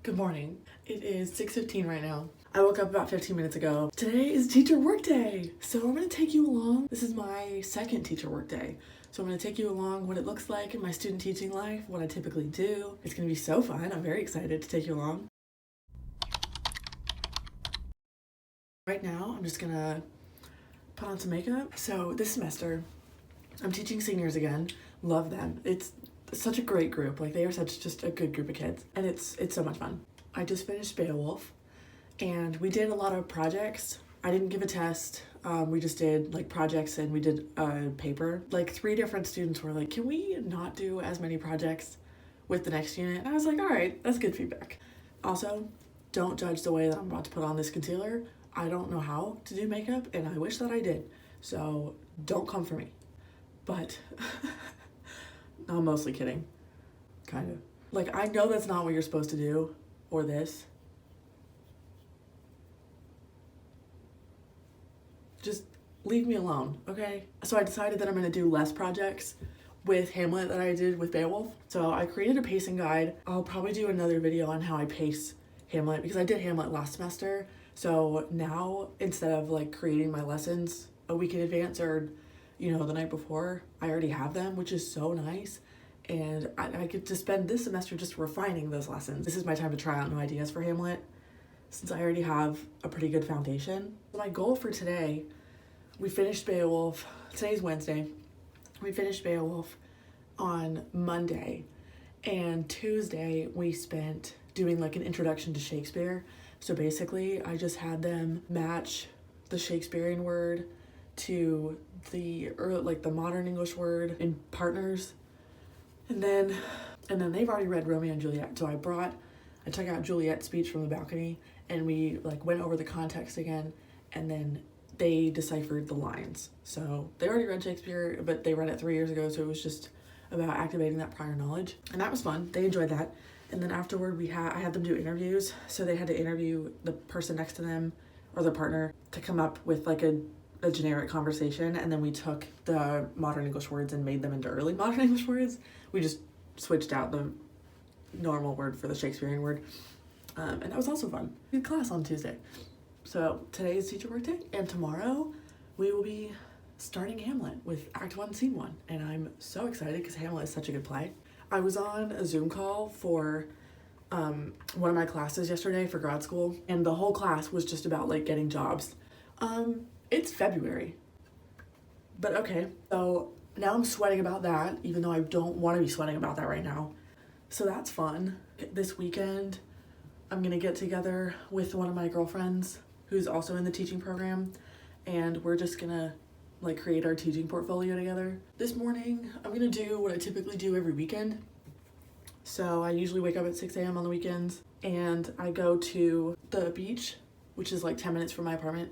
Good morning. It is 6:15 right now. I woke up about 15 minutes ago. Today is teacher workday. So I'm gonna take you along. This is my second teacher workday. So I'm gonna take you along what it looks like in my student teaching life, what I typically do. It's gonna be so fun. I'm very excited to take you along. Right now, I'm just gonna put on some makeup. So this semester, I'm teaching seniors again. Love them. It's such a great group. Like, they are such just a good group of kids, and it's so much fun. I just finished Beowulf, and we did a lot of projects. I didn't give a test. We just did like projects, and we did a paper. Like 3 different students were like, "Can we not do as many projects with the next unit?" And I was like, "All right, that's good feedback." Also, don't judge the way that I'm about to put on this concealer. I don't know how to do makeup, and I wish that I did. So don't come for me. But no, I'm mostly kidding. Kind of. Like, I know that's not what you're supposed to do, or this. Just leave me alone, okay? So I decided that I'm gonna do less projects with Hamlet than I did with Beowulf. So I created a pacing guide. I'll probably do another video on how I pace Hamlet, because I did Hamlet last semester. So now, instead of like creating my lessons a week in advance or, you know, the night before, I already have them, which is so nice. And I get to spend this semester just refining those lessons. This is my time to try out new ideas for Hamlet, since I already have a pretty good foundation. My goal for today, we finished Beowulf. Today's Wednesday. We finished Beowulf on Monday, and Tuesday we spent doing like an introduction to Shakespeare. So basically, I just had them match the Shakespearean word to the modern English word in partners. And then they've already read Romeo and Juliet. So I took out Juliet's speech from the balcony, and we like went over the context again, and then they deciphered the lines. So they already read Shakespeare, but they read it 3 years ago, so it was just about activating that prior knowledge. And that was fun. They enjoyed that. And then afterward, I had them do interviews. So they had to interview the person next to them or their partner to come up with like a generic conversation, and then we took the modern English words and made them into early modern English words. We just switched out the normal word for the Shakespearean word, and that was also fun. Good class on Tuesday. So today is teacher workday, and tomorrow we will be starting Hamlet with Act 1, Scene 1, and I'm so excited because Hamlet is such a good play. I was on a Zoom call for one of my classes yesterday for grad school, and the whole class was just about like getting jobs. It's February, but okay. So now I'm sweating about that, even though I don't want to be sweating about that right now. So that's fun. This weekend, I'm gonna get together with one of my girlfriends who's also in the teaching program, and we're just gonna like create our teaching portfolio together. This morning, I'm gonna do what I typically do every weekend. So I usually wake up at 6 a.m. on the weekends, and I go to the beach, which is like 10 minutes from my apartment.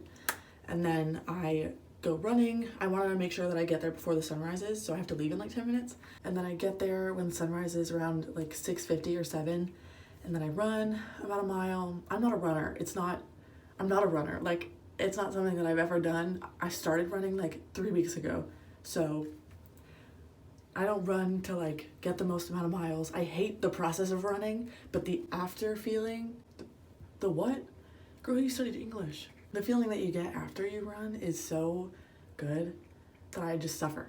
And then I go running. I want to make sure that I get there before the sun rises, so I have to leave in like 10 minutes. And then I get there when the sun rises around like 6:50 or 7. And then I run about a mile. I'm not a runner. I'm not a runner. Like, it's not something that I've ever done. I started running like 3 weeks ago. So I don't run to like get the most amount of miles. I hate the process of running, but the after feeling, the what? Girl, you studied English. The feeling that you get after you run is so good that I just suffer.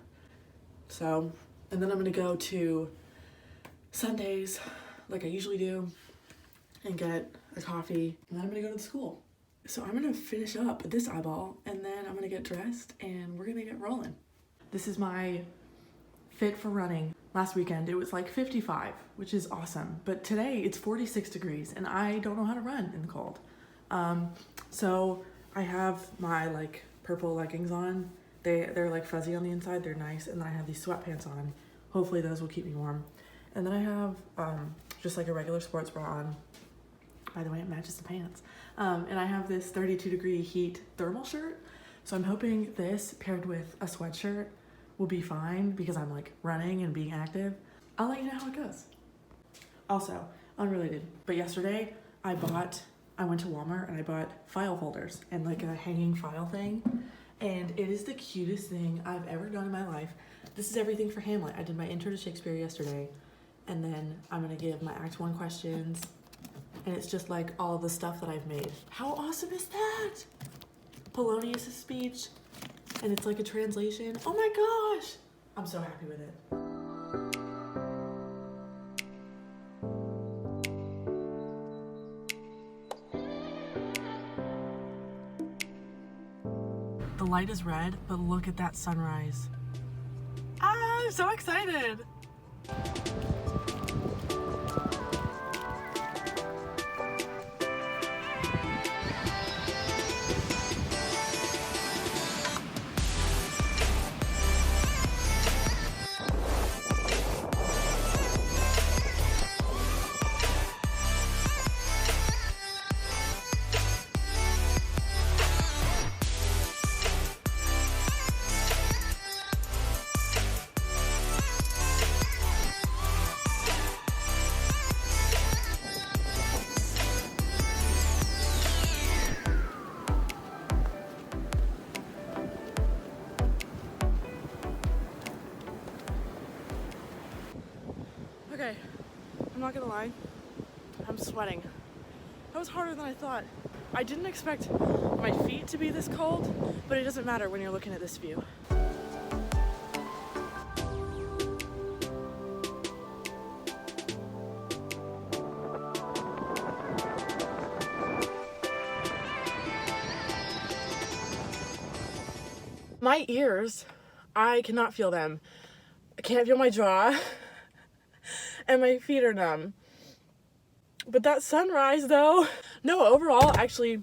So, and then I'm gonna go to Sundays, like I usually do, and get a coffee, and then I'm gonna go to the school. So I'm gonna finish up this eyeball, and then I'm gonna get dressed, and we're gonna get rolling. This is my fit for running. Last weekend, it was like 55, which is awesome. But today, it's 46 degrees, and I don't know how to run in the cold. So I have my like purple leggings on. They're like fuzzy on the inside, they're nice, and then I have these sweatpants on. Hopefully those will keep me warm. And then I have just like a regular sports bra on. By the way, it matches the pants. And I have this 32-degree heat thermal shirt. So I'm hoping this paired with a sweatshirt will be fine, because I'm like running and being active. I'll let you know how it goes. Also, unrelated, but yesterday I went to Walmart and I bought file folders and like a hanging file thing, and it is the cutest thing I've ever done in my life. This is everything for Hamlet. I did my intro to Shakespeare yesterday, and then I'm gonna give my Act 1 questions, and it's just like all the stuff that I've made. How awesome is that? Polonius' speech, and it's like a translation. Oh my gosh! I'm so happy with it. The light is red, but look at that sunrise. Ah, I'm so excited! Okay, I'm not gonna lie, I'm sweating. That was harder than I thought. I didn't expect my feet to be this cold, but it doesn't matter when you're looking at this view. My ears, I cannot feel them. I can't feel my jaw. And my feet are numb. But that sunrise though, no, overall, actually,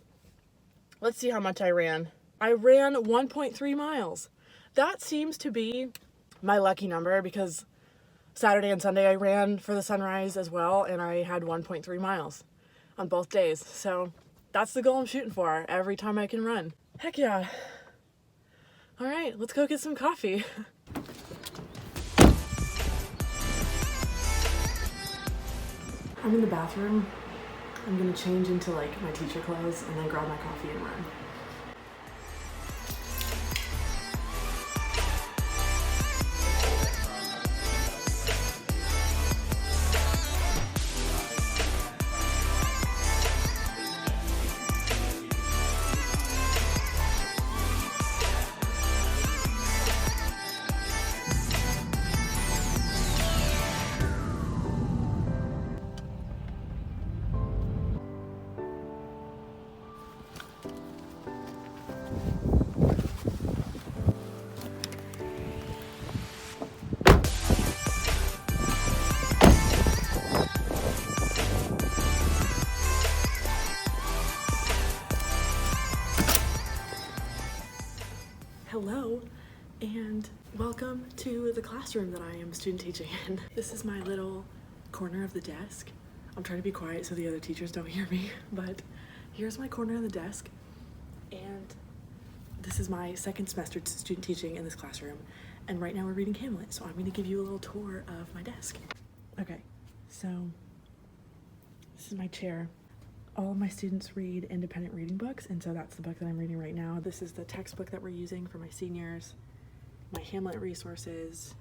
let's see how much I ran. I ran 1.3 miles. That seems to be my lucky number because Saturday and Sunday I ran for the sunrise as well, and I had 1.3 miles on both days. So that's the goal I'm shooting for every time I can run. Heck yeah. All right, let's go get some coffee. I'm in the bathroom. I'm gonna change into like my teacher clothes and then grab my coffee and run. Hello, and welcome to the classroom that I am student teaching in. This is my little corner of the desk. I'm trying to be quiet so the other teachers don't hear me, but here's my corner of the desk, and this is my second semester student teaching in this classroom, and right now we're reading Hamlet, so I'm going to give you a little tour of my desk. Okay, so this is my chair. All of my students read independent reading books, and so that's the book that I'm reading right now. This is the textbook that we're using for my seniors, my Hamlet resources.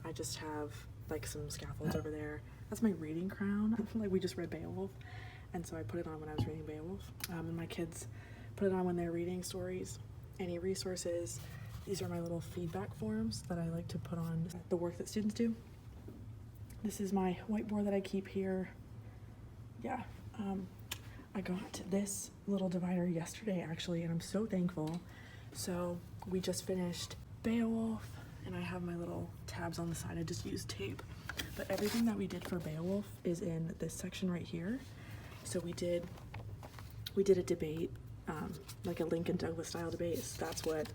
I just have like some scaffolds over there. That's my reading crown. Like we just read Beowulf, and so I put it on when I was reading Beowulf. And my kids put it on when they're reading stories. Any resources. These are my little feedback forms that I like to put on the work that students do. This is my whiteboard that I keep here. Yeah. I got this little divider yesterday actually, and I'm so thankful. So we just finished Beowulf, and I have my little tabs on the side. I just used tape, but everything that we did for Beowulf is in this section right here. So we did a debate, like a Lincoln Douglas style debate. So that's what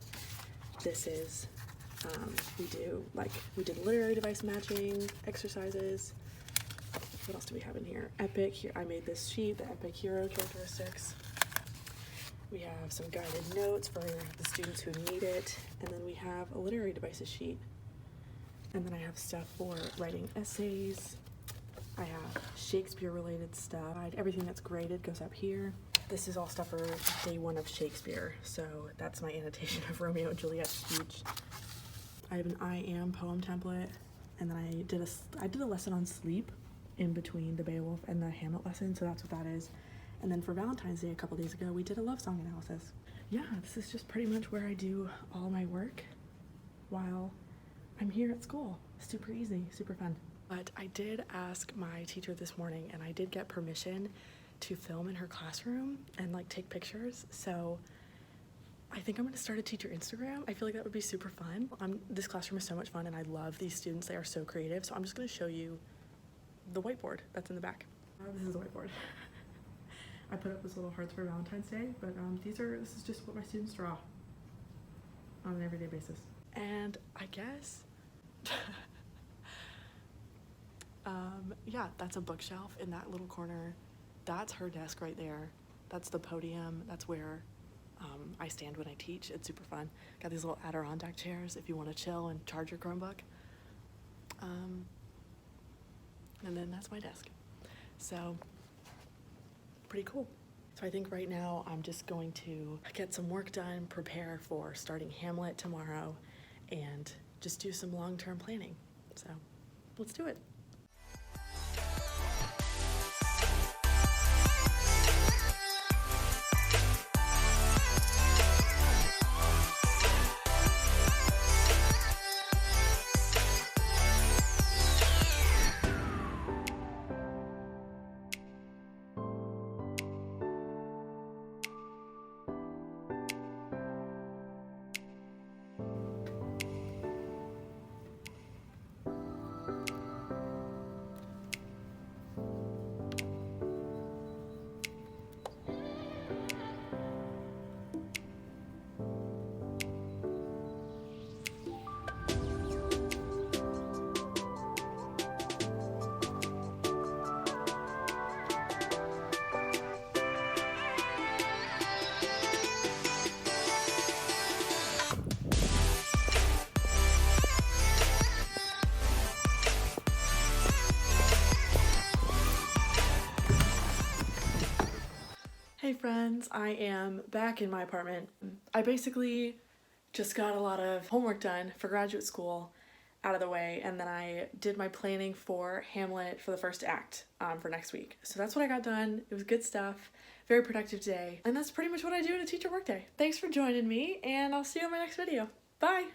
this is. We did literary device matching exercises. What else do we have in here? Epic, here I made this sheet, the epic hero characteristics. We have some guided notes for the students who need it. And then we have a literary devices sheet. And then I have stuff for writing essays. I have Shakespeare related stuff. Everything that's graded goes up here. This is all stuff for day one of Shakespeare. So that's my annotation of Romeo and Juliet's speech. I have an I am poem template. And then I did a lesson on sleep. in between the Beowulf and the Hamlet lesson, so that's what that is. And then for Valentine's Day a couple days ago, we did a love song analysis. Yeah, this is just pretty much where I do all my work while I'm here at school. Super easy, super fun. But I did ask my teacher this morning, and I did get permission to film in her classroom and like take pictures. So I think I'm gonna start a teacher Instagram. I feel like that would be super fun. This classroom is so much fun and I love these students. They are so creative. So I'm just gonna show you the whiteboard that's in the back. This is the whiteboard. I put up this little hearts for Valentine's Day, but this is just what my students draw on an everyday basis. And I guess, yeah, that's a bookshelf in that little corner. That's her desk right there. That's the podium. That's where I stand when I teach. It's super fun. Got these little Adirondack chairs if you want to chill and charge your Chromebook. And then that's my desk. So pretty cool. So I think right now I'm just going to get some work done, prepare for starting Hamlet tomorrow, and just do some long-term planning. So let's do it. Hey friends, I am back in my apartment. I basically just got a lot of homework done for graduate school out of the way, and then I did my planning for Hamlet for the first act for next week. So that's what I got done. It was good stuff. Very productive day. And that's pretty much what I do in a teacher workday. Thanks for joining me, and I'll see you in my next video. Bye!